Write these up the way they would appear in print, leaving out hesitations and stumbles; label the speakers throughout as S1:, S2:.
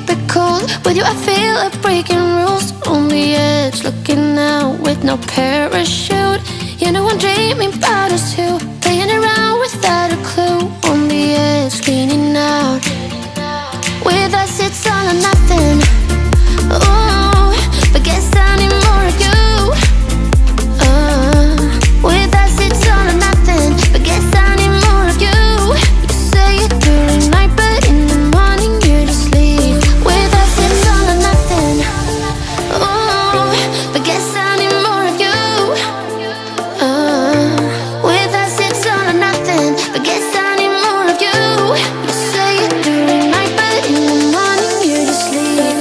S1: keep it cool. With you I feel like breaking rules. On the edge, looking out with no parachute. You know I'm dreaming about us two, playing around without a clue. On the edge, leaning out. With us it's all or nothing. Ooh, but guess I need more of you. With us it's all or nothing, but guess I need more of you. You say it during night, but in the morning you just leave. With us it's all or nothing. Ooh, but guess I need more of you. With us it's all or nothing, but guess I need more of you. You say it during night, but in the morning you just leave.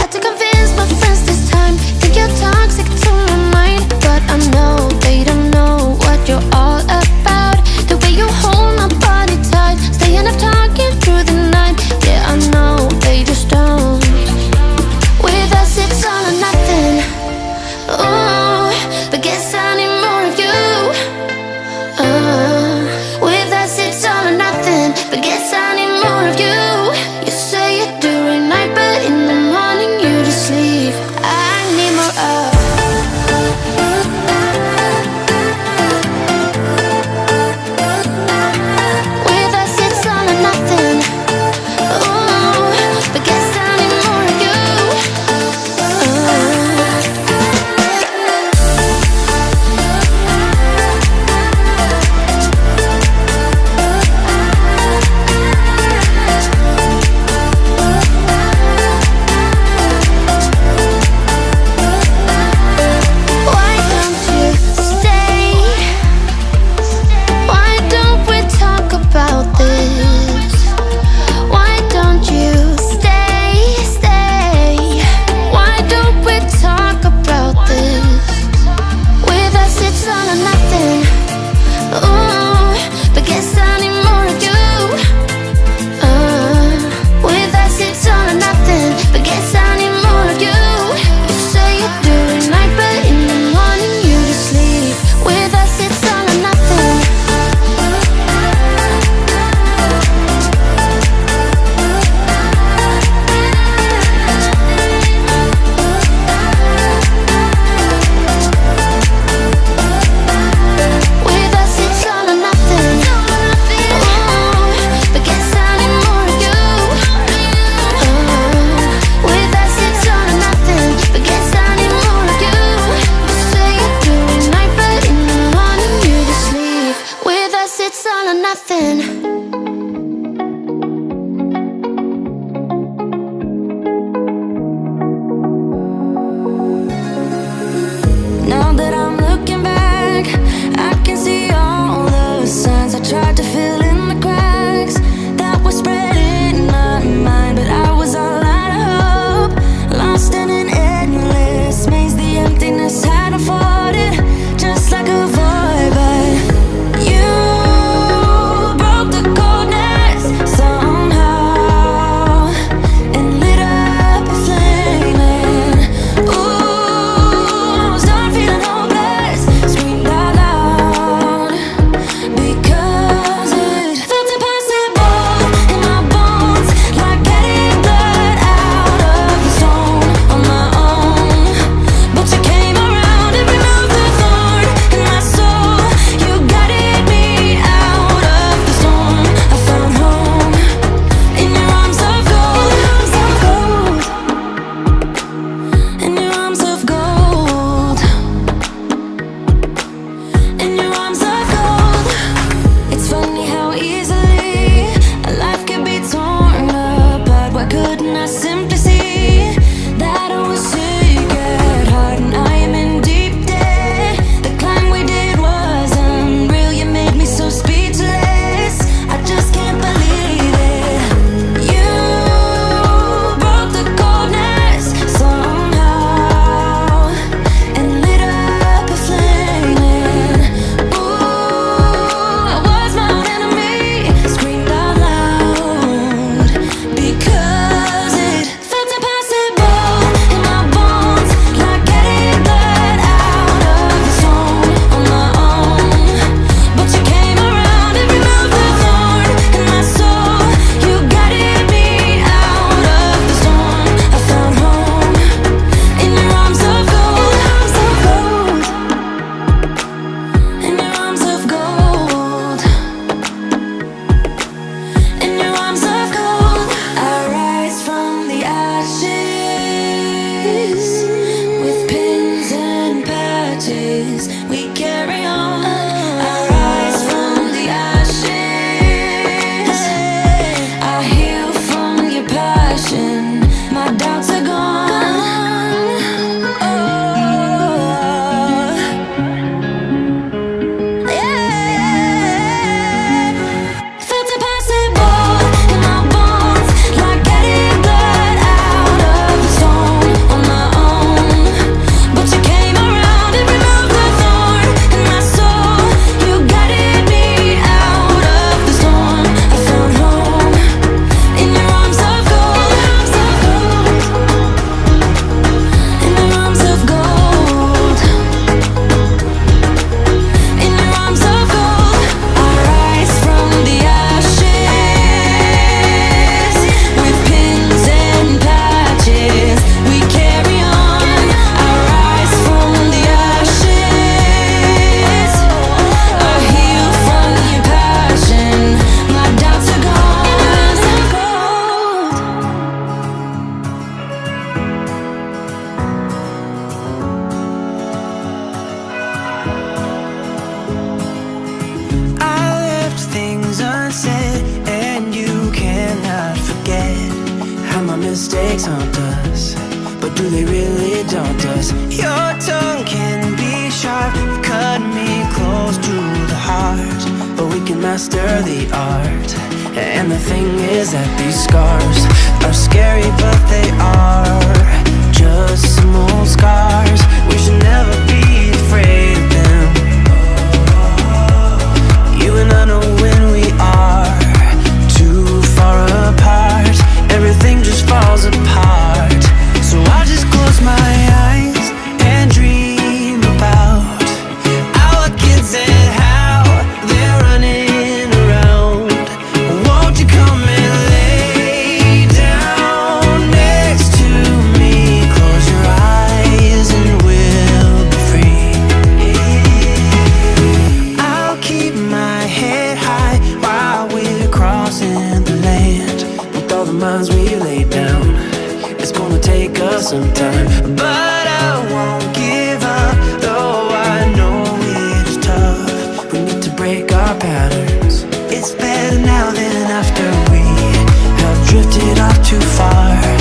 S1: Had to convince my friends this time. Think you're toxic to my mind, but I know they don't know what you're all about. The way you hold my body tight, staying up talking through the night. Yeah, I know they just don't. With us it's all or nothing. Ooh, but guess I need more of you. With us it's all or nothing, but guess I need more of you. You say it during night, but in the morning you just leave. I need more of. With us it's all or nothing. Ooh, but guess I need more of you. Why don't you stay? Why don't we talk about this? Why don't you stay? Why don't we talk about this? With us it's all or nothing. Ooh, but guess I need more of you. With us it's all or nothing, but guess I need more of you. You say it during night, but in the morning you just leave. With us it's all or nothing. With us it's all or nothing. Ooh, but guess I need more of you. With us it's all or nothing, but guess I need more of you. You say it during night, but in the morning you just leave. With us it's all or nothing.
S2: Now that I'm looking back, I can see all the signs I tried to fill in the cracks that were spread in my mind, but I was all out of hope, lost in an endless maze. The emptiness had unfolded just like a void, but you broke the coldness somehow and lit up a flame. And ooh, I was done feeling hopeless.
S3: us, but do they really daunt us? Your tongue can be sharp, cut me close to the heart, but we can master the art. And the thing is that these scars are scary, but they are just some old scars. We should never be afraid of them. You and I know when we are too far apart, everything just falls apart. So I just close my eyes and dream about our kids and how they're running around. Won't you come and lay down next to me? Close your eyes and we'll be free. I'll keep my head high while we're crossing the land. With all the minds we laid down, it's gonna take us some time, but I won't give up, though I know it is tough. We need to break our patterns. It's better now than after we have drifted off too far.